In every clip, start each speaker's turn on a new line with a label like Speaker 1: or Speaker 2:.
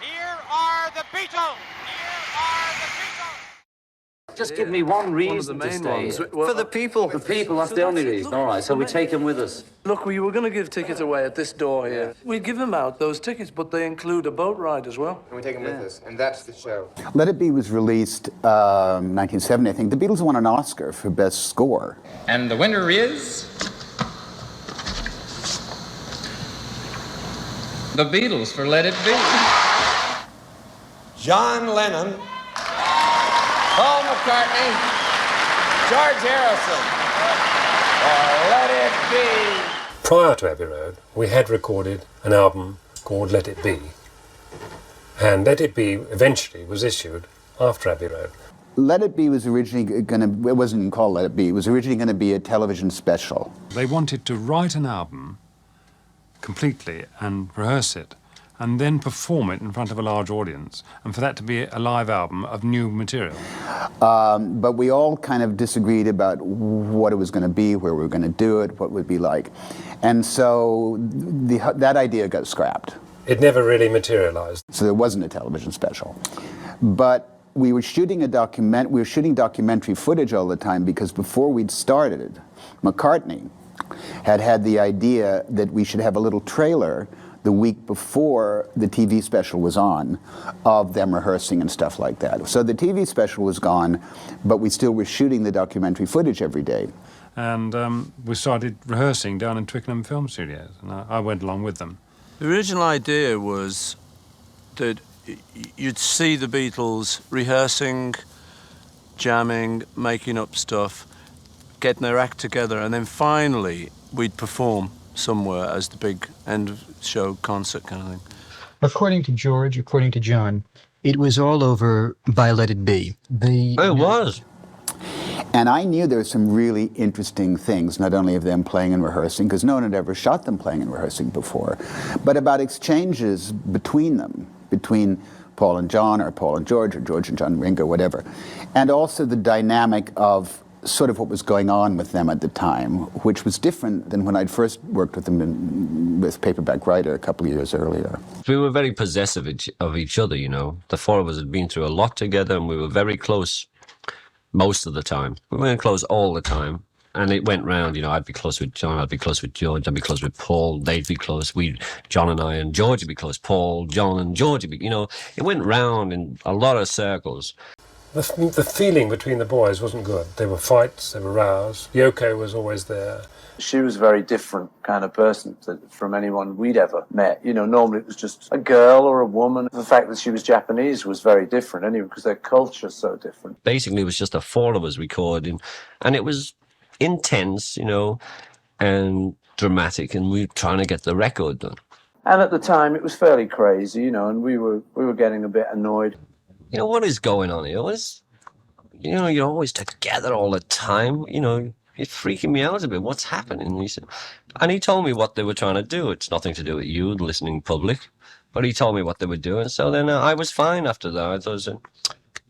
Speaker 1: Here are the Beatles. Here are the Beatles.
Speaker 2: Just give me one reason to stay here.
Speaker 3: For the people.
Speaker 2: The people, that's the only reason. All right, so we take them with us.
Speaker 3: Look, we were going to give tickets away at this door here. We give them out, those tickets, but they include a boat ride as well.
Speaker 4: And we take them with us, and that's the show.
Speaker 5: Let It Be was released 1970, I think. The Beatles won an Oscar for Best Score.
Speaker 6: And the winner is... The Beatles for Let It Be.
Speaker 4: John Lennon, Paul McCartney, George Harrison, for Let It Be.
Speaker 7: Prior to Abbey Road, we had recorded an album called Let It Be. And Let It Be eventually was issued after Abbey Road.
Speaker 5: Let It Be was originally going to, it wasn't even called Let It Be, it was originally going to be a television special.
Speaker 7: They wanted to write an album completely and rehearse it, and then perform it in front of a large audience, and for that to be a live album of new material.
Speaker 5: But we all kind of disagreed about what it was going to be, where we were going to do it, what it would be like. And so that idea got scrapped.
Speaker 7: It never really materialized.
Speaker 5: So there wasn't a television special. But we were shooting documentary footage all the time, because before we'd started, McCartney had the idea that we should have a little trailer the week before the TV special was on, of them rehearsing and stuff like that. So the TV special was gone, but we still were shooting the documentary footage every day.
Speaker 7: And we started rehearsing down in Twickenham Film Studios, and I went along with them.
Speaker 3: The original idea was that you'd see the Beatles rehearsing, jamming, making up stuff, getting their act together, and then finally we'd perform somewhere as the big end of show concert kind of thing.
Speaker 8: According to George, according to John, it was all over by Let It Be.
Speaker 2: It was.
Speaker 5: And I knew there were some really interesting things, not only of them playing and rehearsing, because no one had ever shot them playing and rehearsing before, but about exchanges between them, between Paul and John, or Paul and George, or George and John, Ringo, whatever. And also the dynamic of sort of what was going on with them at the time, which was different than when I'd first worked with them with Paperback Writer a couple of years earlier.
Speaker 2: We were very possessive of each other, you know. The four of us had been through a lot together, and we were very close most of the time. We weren't close all the time. And it went round, you know, I'd be close with John, I'd be close with George, I'd be close with Paul, they'd be close, John and I and George would be close, Paul, John and George would be, you know, it went round in a lot of circles.
Speaker 7: The feeling between the boys wasn't good. There were fights, there were rows. Yoko was always there.
Speaker 3: She was a very different kind of person from anyone we'd ever met. You know, normally it was just a girl or a woman. The fact that she was Japanese was very different anyway, because their culture's so different.
Speaker 2: Basically, it was just the four of us recording, and it was intense, you know, and dramatic, and we were trying to get the record done.
Speaker 3: And at the time, it was fairly crazy, you know, and we were getting a bit annoyed.
Speaker 2: You know, what is going on here? You know, you're always together all the time. You know, it's freaking me out a bit. What's happening? And he told me what they were trying to do. It's nothing to do with you, the listening public. But he told me what they were doing. So then I was fine after that. I thought,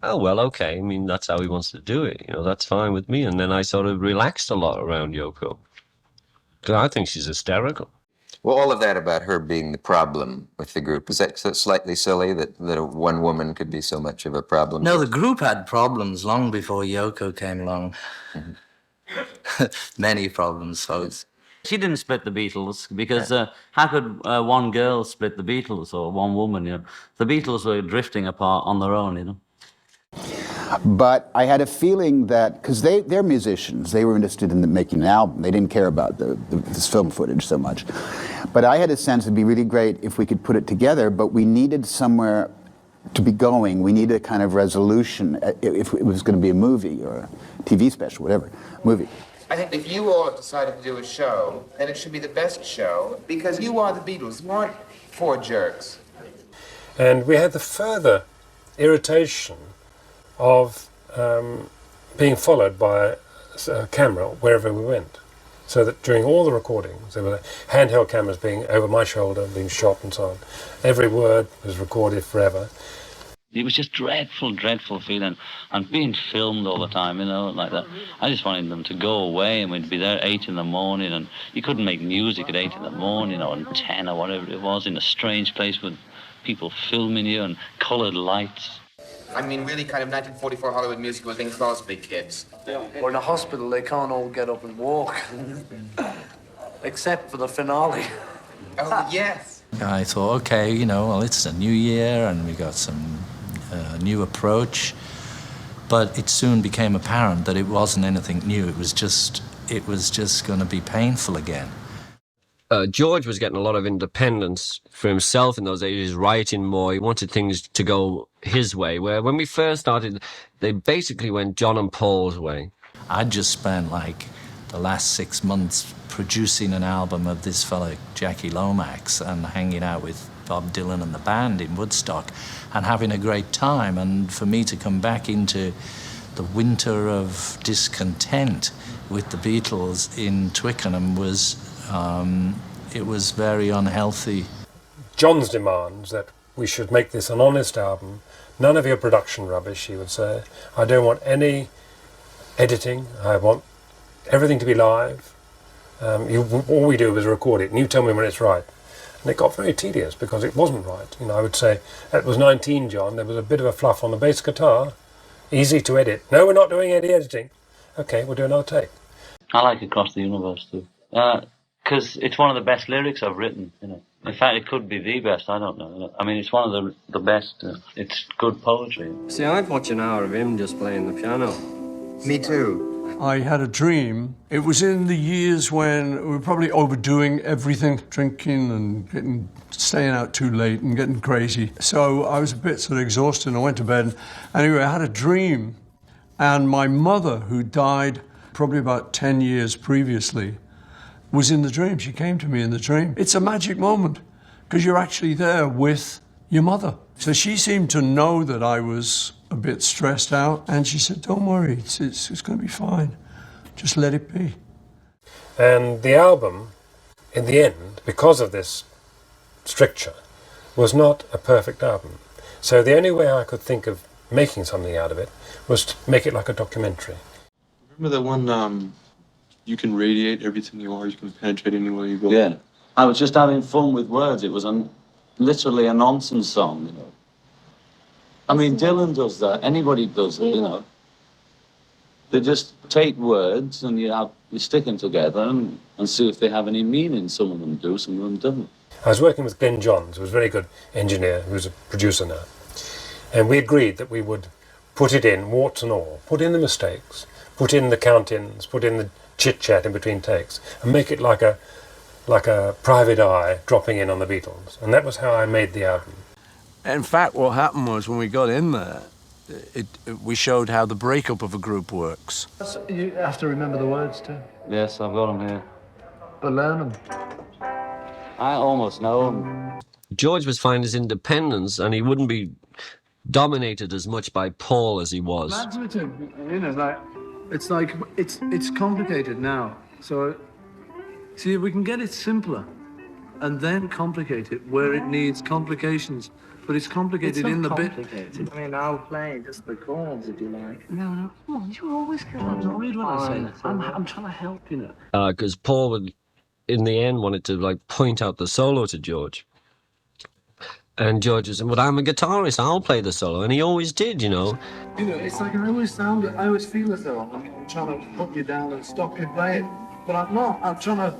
Speaker 2: oh, well, okay. I mean, that's how he wants to do it. You know, that's fine with me. And then I sort of relaxed a lot around Yoko. Because I think she's hysterical.
Speaker 9: Well, all of that about her being the problem with the group, is that so slightly silly that one woman could be so much of a problem?
Speaker 10: No, the group had problems long before Yoko came along. Mm-hmm. Many problems, folks.
Speaker 11: She didn't split the Beatles, because how could one girl split the Beatles, or one woman, you know? The Beatles were drifting apart on their own, you know?
Speaker 5: But I had a feeling that, because they're musicians, they were interested in making an album. They didn't care about this film footage so much. But I had a sense it'd be really great if we could put it together, but we needed somewhere to be going. We needed a kind of resolution, if it was going to be a movie or a TV special, whatever, movie.
Speaker 4: I think if you all have decided to do a show, then it should be the best show, because you are the Beatles. You aren't four jerks.
Speaker 7: And we had the further irritation of being followed by a camera wherever we went. So that during all the recordings, there were handheld cameras being over my shoulder, being shot and so on. Every word was recorded forever.
Speaker 11: It was just dreadful, dreadful feeling. And being filmed all the time, you know, like that. I just wanted them to go away, and we'd be there at 8 in the morning, and you couldn't make music at 8 in the morning or 10 or whatever it was, in a strange place with people filming you and coloured lights.
Speaker 4: I mean, really kind of 1944 Hollywood music was being supposed to be, kids.
Speaker 3: Or in a hospital, they can't all get up and walk. Except for the finale.
Speaker 4: Oh, yes.
Speaker 10: I thought, okay, you know, well, it's a new year and we got some new approach. But it soon became apparent that it wasn't anything new. It was just going to be painful again.
Speaker 2: George was getting a lot of independence for himself in those days. He was writing more. He wanted things to go his way. Where when we first started, they basically went John and Paul's way.
Speaker 10: I'd just spent like the last 6 months producing an album of this fella, Jackie Lomax, and hanging out with Bob Dylan and the band in Woodstock and having a great time. And for me to come back into the winter of discontent with the Beatles in Twickenham was... it was very unhealthy.
Speaker 7: John's demands that we should make this an honest album, none of your production rubbish, he would say. I don't want any editing, I want everything to be live. All we do is record it and you tell me when it's right. And it got very tedious because it wasn't right. You know, I would say, it was 19, John, there was a bit of a fluff on the bass guitar, easy to edit. No, we're not doing any editing. Okay, we'll do another take.
Speaker 11: I like Across the Universe too. Because it's one of the best lyrics I've written, you know. In fact, it could be the best, I don't know. I mean, it's one of the best. It's good poetry.
Speaker 12: See, I'd watch an hour of him just playing the piano.
Speaker 4: Me too.
Speaker 3: I had a dream. It was in the years when we were probably overdoing everything, drinking and staying out too late and getting crazy. So I was a bit sort of exhausted and I went to bed. Anyway, I had a dream, and my mother, who died probably about 10 years previously, was in the dream. She came to me in the dream. It's a magic moment because you're actually there with your mother. So she seemed to know that I was a bit stressed out, and she said, don't worry, it's going to be fine. Just let it be.
Speaker 7: And the album, in the end, because of this stricture, was not a perfect album. So the only way I could think of making something out of it was to make it like a documentary.
Speaker 13: Remember that one, you can radiate everything you are, you can penetrate anywhere you go?
Speaker 14: Yeah. I was just having fun with words. It was literally a nonsense song, you know. I mean, Dylan does that. Anybody does it, you know. They just take words and you stick them together and see if they have any meaning. Some of them do, some of them don't.
Speaker 7: I was working with Glenn Johns, who was a very good engineer, who's a producer now. And we agreed that we would put it in, warts and all, put in the mistakes, put in the count-ins, put in the chit-chat in between takes, and make it like a private eye dropping in on the Beatles. And that was how I made the album.
Speaker 3: In fact, what happened was when we got in there, we showed how the breakup of a group works.
Speaker 15: You have to remember the words too.
Speaker 11: Yes, I've got them here.
Speaker 15: But learn them.
Speaker 11: I almost know them.
Speaker 2: George was finding his independence, and he wouldn't be dominated as much by Paul as he was.
Speaker 15: That's with him. You know, it's complicated now. So, see, we can get it simpler and then complicate it where it needs complications. But it's complicated in the bit.
Speaker 12: I mean, I'll play just the chords if you like.
Speaker 15: No, come on, you always get on. Don't read what I say. I'm trying to help, you know.
Speaker 2: Because Paul would, in the end, wanted to like point out the solo to George. And George was saying, well, I'm a guitarist, I'll play the solo. And he always did, you know.
Speaker 15: You know, it's like I always feel as though I'm trying to put you down and stop you playing. But I'm not. I'm trying to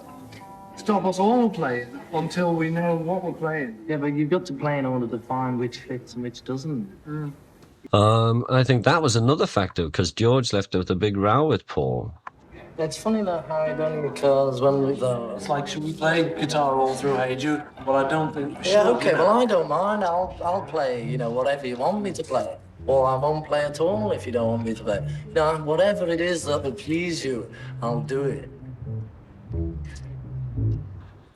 Speaker 15: stop us all playing until we know what we're playing.
Speaker 12: Yeah, but you've got to play in order to find which fits and which doesn't.
Speaker 2: I think that was another factor, because George left with a big row with Paul.
Speaker 12: It's funny that how it only occurs when we
Speaker 15: It's like, should we play guitar all through Hey Jude? Well, I don't think we should.
Speaker 12: Yeah, okay, well, I don't mind. I'll play, you know, whatever you want me to play. Or I won't play at all if you don't want me to play. You know, whatever it is that will please you, I'll do it.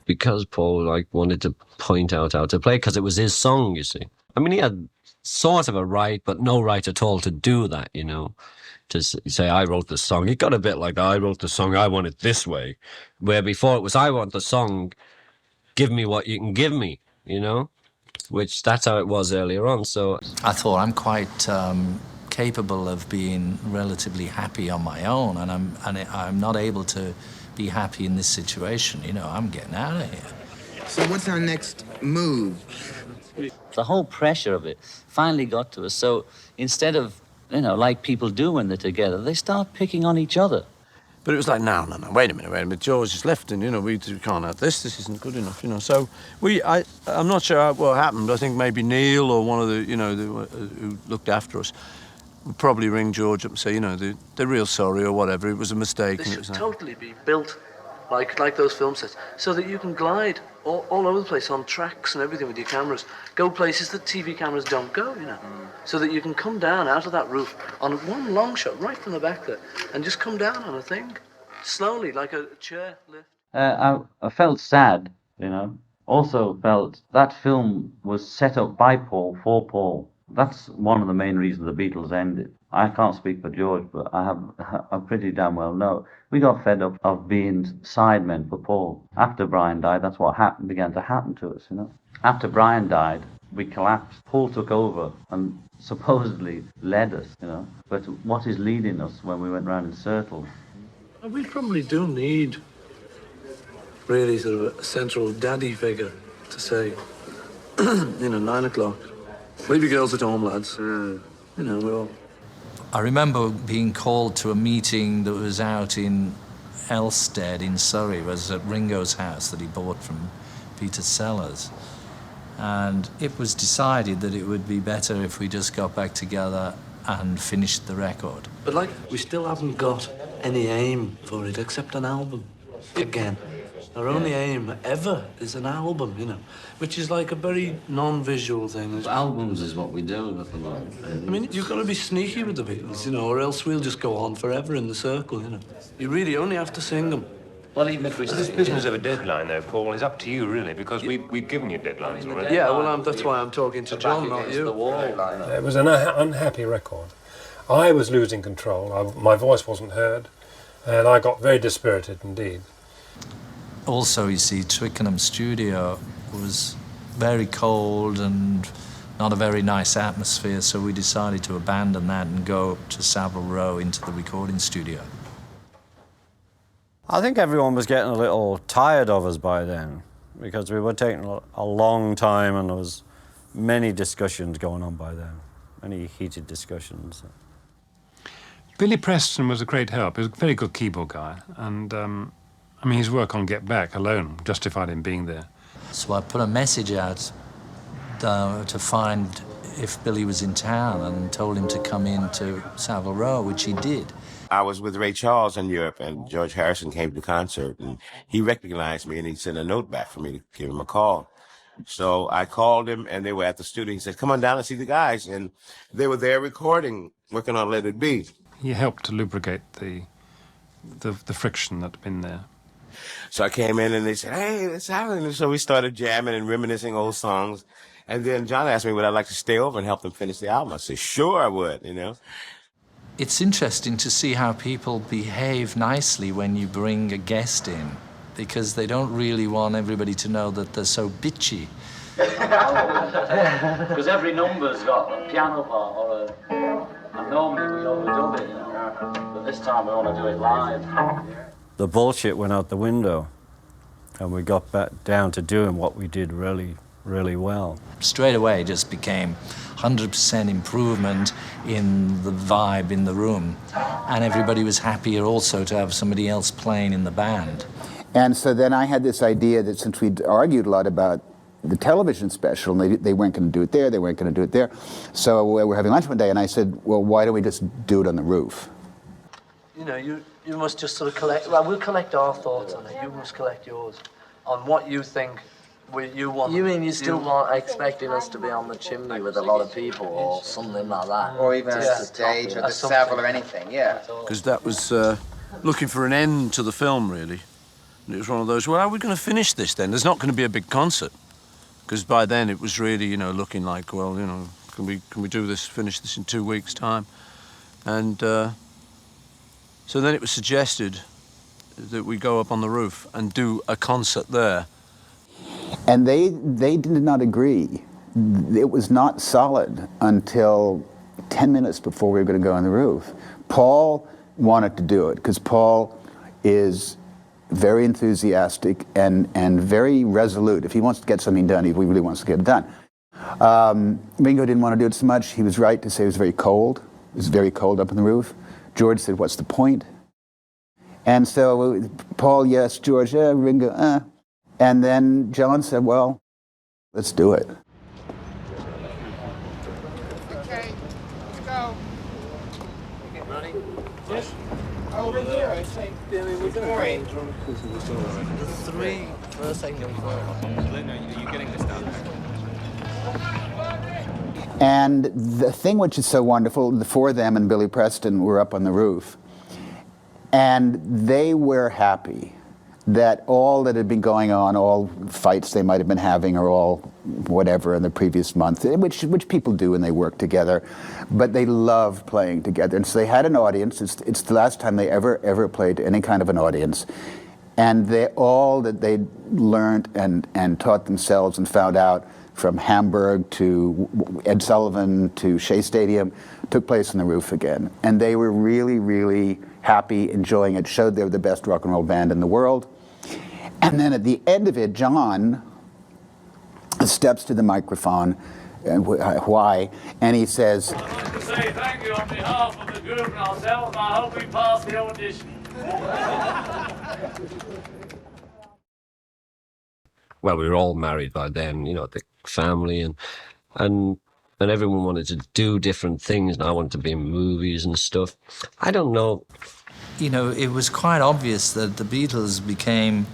Speaker 2: Because Paul like wanted to point out how to play, because it was his song, you see. I mean, he had sort of a right, but no right at all to do that, you know. To say, I wrote the song. It got a bit like, I wrote the song, I want it this way. Where before it was, I want the song, give me what you can give me, you know. Which, that's how it was earlier on, so.
Speaker 10: I thought I'm quite capable of being relatively happy on my own, and I'm not able to be happy in this situation. You know, I'm getting out of here.
Speaker 4: So what's our next move?
Speaker 14: The whole pressure of it finally got to us. So instead of, like people do when they're together, they start picking on each other.
Speaker 3: But it was like, no, wait a minute. George is left, and, we can't have this isn't good enough, So I'm not sure what happened. I think maybe Neil or one of the, who looked after us would probably ring George up and say, they're real sorry or whatever. It was a mistake.
Speaker 15: They
Speaker 3: And it
Speaker 15: should
Speaker 3: was like,
Speaker 15: totally be built like those film sets, so that you can glide all over the place on tracks and everything with your cameras. Go places that TV cameras don't go, So that you can come down out of that roof on one long shot right from the back there and just come down on a thing, slowly, like a chair lift.
Speaker 14: I felt sad, Also felt that film was set up by Paul, for Paul. That's one of the main reasons the Beatles ended. I can't speak for George, but I pretty damn well know. We got fed up of being sidemen for Paul. After Brian died, that's what began to happen to us, After Brian died, we collapsed. Paul took over and supposedly led us, But what is leading us when we went round in circles?
Speaker 15: We probably do need really sort of a central daddy figure to say, 9 o'clock. Leave your girls at home, lads. We're all...
Speaker 10: I remember being called to a meeting that was out in Elstead in Surrey. It was at Ringo's house that he bought from Peter Sellers. And it was decided that it would be better if we just got back together and finished the record.
Speaker 15: But we still haven't got any aim for it except an album. Again, our only aim ever is an album, which is like a very non-visual thing.
Speaker 14: Albums is what we do at the moment.
Speaker 15: I mean, you've got to be sneaky with the Beatles, or else we'll just go on forever in the circle, You really only have to sing them.
Speaker 14: Well, even if we...
Speaker 16: This business of a deadline, though, Paul, is up to you, really, because we've given you deadlines already.
Speaker 15: Yeah, well, that's why I'm talking to John, not you.
Speaker 7: It was an unhappy record. I was losing control. My voice wasn't heard, and I got very dispirited indeed.
Speaker 10: Also, you see, Twickenham studio was very cold and not a very nice atmosphere, so we decided to abandon that and go to Savile Row into the recording studio.
Speaker 17: I think everyone was getting a little tired of us by then, because we were taking a long time and there was many discussions going on by then, many heated discussions.
Speaker 7: Billy Preston was a great help. He was a very good keyboard guy, and his work on Get Back alone justified him being there.
Speaker 10: So I put a message out to find if Billy was in town and told him to come in to Savile Row, which he did.
Speaker 18: I was with Ray Charles in Europe, and George Harrison came to the concert, and he recognized me, and he sent a note back for me to give him a call. So I called him, and they were at the studio. He said, come on down and see the guys. And they were there recording, working on Let It Be.
Speaker 7: He helped to lubricate the friction that had been there.
Speaker 18: So I came in, and they said, hey, what's happening? And so we started jamming and reminiscing old songs. And then John asked me, would I like to stay over and help them finish the album? I said, sure I would,
Speaker 10: It's interesting to see how people behave nicely when you bring a guest in, because they don't really want everybody to know that they're so bitchy.
Speaker 14: Because every number's got a piano part or and normally we overdub it, But this time we want to do it live.
Speaker 17: The bullshit went out the window, and we got back down to doing what we did really, really well.
Speaker 10: Straight away it just became 100% improvement in the vibe in the room, and everybody was happier also to have somebody else playing in the band.
Speaker 5: And so then I had this idea that since we'd argued a lot about the television special, and they weren't going to do it there, they weren't going to do it there, so we were having lunch one day, and I said, well, why don't we just do it on the roof?
Speaker 15: You must just sort of collect... Well, we'll collect our thoughts on it. You must collect yours on what you think you want.
Speaker 12: You mean you still want expecting us to be on the chimney with a lot of people or something like that?
Speaker 4: Or even on the stage or the Savile or anything, yeah.
Speaker 3: Because that was looking for an end to the film, really. And it was one of those, well, how are we going to finish this then? There's not going to be a big concert. Because by then it was really, looking like, well, can we do this, finish this in 2 weeks' time? And so then it was suggested that we go up on the roof and do a concert there.
Speaker 5: And they did not agree. It was not solid until 10 minutes before we were going to go on the roof. Paul wanted to do it because Paul is very enthusiastic and very resolute. If he wants to get something done, he really wants to get it done. Ringo didn't want to do it so much. He was right to say it was very cold. It was very cold up on the roof. George said, what's the point? And so Paul, yes, George, Ringo, And then John said, well, let's do it.
Speaker 1: Okay, let's go.
Speaker 15: Ready? Yes. Over here, I think.
Speaker 12: The three first thing you
Speaker 1: Are you getting this down there?
Speaker 5: And the thing which is so wonderful, the four of them and Billy Preston were up on the roof, and they were happy that all that had been going on, all fights they might have been having or all whatever in the previous month, which people do when they work together, but they love playing together. And so they had an audience. It's the last time they ever played to any kind of an audience. And all that they'd learned and taught themselves and found out from Hamburg to Ed Sullivan to Shea Stadium took place on the roof again. And they were really, really happy, enjoying it, showed they were the best rock and roll band in the world. And then at the end of it, John steps to the microphone, why? And he says,
Speaker 19: I'd like to say thank you on behalf of the group and ourselves. I hope we pass the audition.
Speaker 2: Well, we were all married by then, you know, the family, and everyone wanted to do different things, and I wanted to be in movies and stuff. I don't know.
Speaker 10: You know, it was quite obvious that the Beatles became,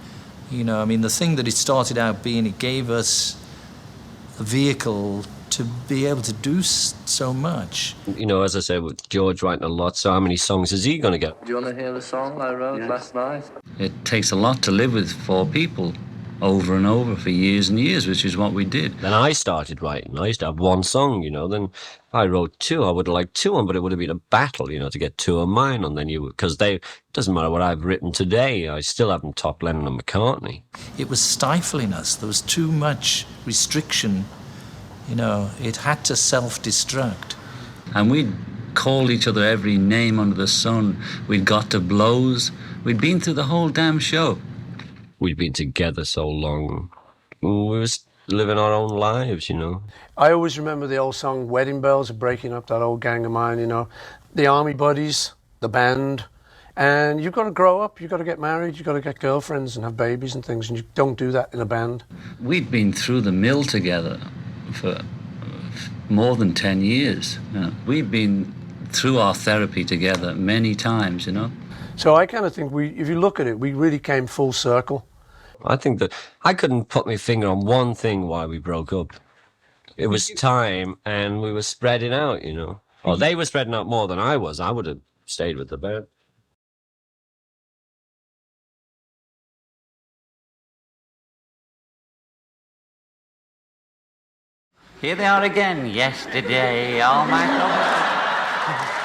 Speaker 10: you know, I mean, the thing that it started out being, it gave us a vehicle to be able to do so much.
Speaker 2: You know, as I said, with George writing a lot, so how many songs is he going to get?
Speaker 12: Do you want to hear the song I wrote last night?
Speaker 11: It takes a lot to live with four people over and over for years and years, which is what we did.
Speaker 2: Then I started writing. I used to have one song, you know, then I wrote two. I would have liked two on, but it would have been a battle, you know, to get two of mine on. Then because doesn't matter what I've written today, I still haven't topped Lennon and McCartney.
Speaker 10: It was stifling us. There was too much restriction. You know, it had to self-destruct.
Speaker 11: And we'd called each other every name under the sun. We'd got to blows. We'd been through the whole damn show.
Speaker 2: We'd been together so long. We were living our own lives, you know.
Speaker 3: I always remember the old song Wedding Bells of breaking up that old gang of mine, you know. The army buddies, the band. And you've got to grow up, you've got to get married, you've got to get girlfriends and have babies and things, and you don't do that in a band.
Speaker 11: We'd been through the mill together for more than 10 years. You know. We'd been through our therapy together many times, you know.
Speaker 3: So I kind of think if you look at it, we really came full circle.
Speaker 2: I think that I couldn't put my finger on one thing why we broke up. It was time, and we were spreading out, you know. Or they were spreading out more than I was. I would have stayed with the band.
Speaker 20: Here they are again, yesterday, all my troubles.